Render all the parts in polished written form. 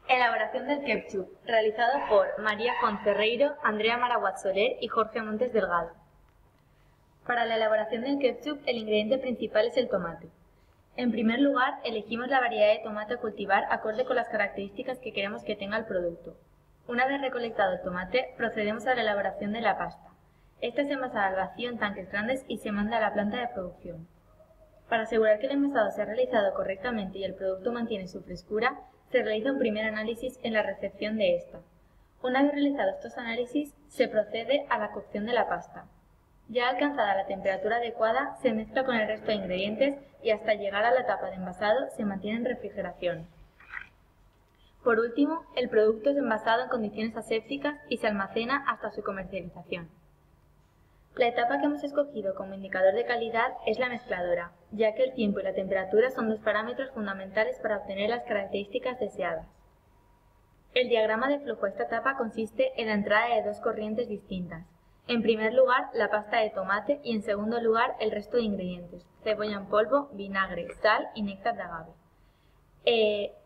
Elaboración del ketchup, realizado por María Fonferreiro, Andrea Maraguat Soler y Jorge Montes Delgado. Para la elaboración del ketchup, el ingrediente principal es el tomate. En primer lugar, elegimos la variedad de tomate a cultivar acorde con las características que queremos que tenga el producto. Una vez recolectado el tomate, procedemos a la elaboración de la pasta. Esta es envasada al vacío en tanques grandes y se manda a la planta de producción. Para asegurar que el envasado se ha realizado correctamente y el producto mantiene su frescura, se realiza un primer análisis en la recepción de esta. Una vez realizados estos análisis, se procede a la cocción de la pasta. Ya alcanzada la temperatura adecuada, se mezcla con el resto de ingredientes y hasta llegar a la tapa de envasado se mantiene en refrigeración. Por último, el producto es envasado en condiciones asépticas y se almacena hasta su comercialización. La etapa que hemos escogido como indicador de calidad es la mezcladora, ya que el tiempo y la temperatura son dos parámetros fundamentales para obtener las características deseadas. El diagrama de flujo de esta etapa consiste en la entrada de dos corrientes distintas. En primer lugar, la pasta de tomate y en segundo lugar, el resto de ingredientes, cebolla en polvo, vinagre, sal y néctar de agave.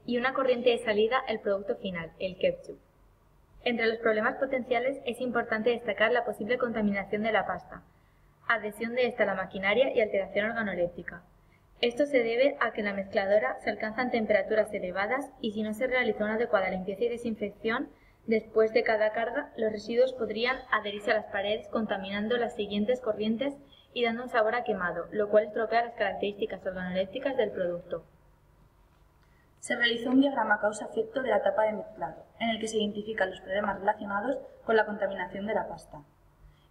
Y una corriente de salida, el producto final, el ketchup. Entre los problemas potenciales es importante destacar la posible contaminación de la pasta, adhesión de esta a la maquinaria y alteración organoléptica. Esto se debe a que en la mezcladora se alcanzan temperaturas elevadas y si no se realiza una adecuada limpieza y desinfección, después de cada carga, los residuos podrían adherirse a las paredes contaminando las siguientes corrientes y dando un sabor a quemado, lo cual estropea las características organolépticas del producto. Se realizó un diagrama causa-efecto de la etapa de mezclado, en el que se identifican los problemas relacionados con la contaminación de la pasta.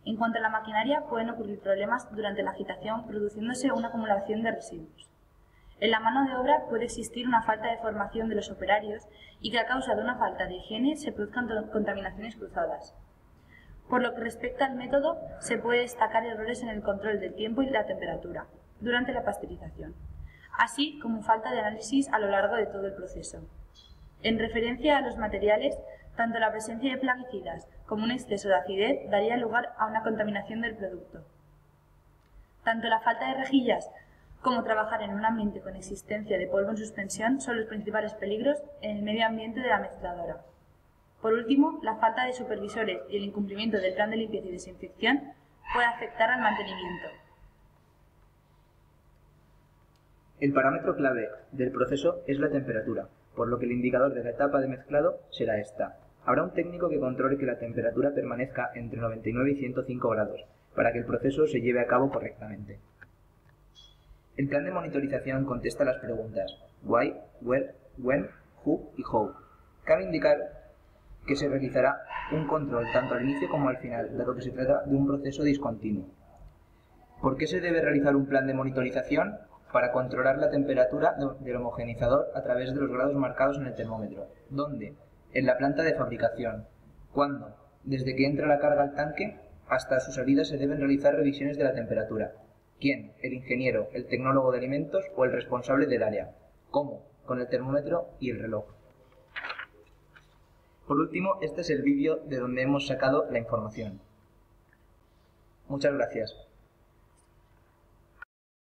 En cuanto a la maquinaria, pueden ocurrir problemas durante la agitación, produciéndose una acumulación de residuos. En la mano de obra puede existir una falta de formación de los operarios y que a causa de una falta de higiene se produzcan contaminaciones cruzadas. Por lo que respecta al método, se puede destacar errores en el control del tiempo y la temperatura durante la pasteurización, así como falta de análisis a lo largo de todo el proceso. En referencia a los materiales, tanto la presencia de plaguicidas como un exceso de acidez daría lugar a una contaminación del producto. Tanto la falta de rejillas como trabajar en un ambiente con existencia de polvo en suspensión son los principales peligros en el medio ambiente de la mezcladora. Por último, la falta de supervisores y el incumplimiento del plan de limpieza y desinfección puede afectar al mantenimiento. El parámetro clave del proceso es la temperatura, por lo que el indicador de la etapa de mezclado será esta. Habrá un técnico que controle que la temperatura permanezca entre 99 y 105 grados, para que el proceso se lleve a cabo correctamente. El plan de monitorización contesta las preguntas why, where, when, who y how. Cabe indicar que se realizará un control tanto al inicio como al final, dado que se trata de un proceso discontinuo. ¿Por qué se debe realizar un plan de monitorización? Para controlar la temperatura del homogeneizador a través de los grados marcados en el termómetro. ¿Dónde? En la planta de fabricación. ¿Cuándo? Desde que entra la carga al tanque hasta su salida se deben realizar revisiones de la temperatura. ¿Quién? ¿El ingeniero, el tecnólogo de alimentos o el responsable del área? ¿Cómo? Con el termómetro y el reloj. Por último, este es el vídeo de donde hemos sacado la información. Muchas gracias.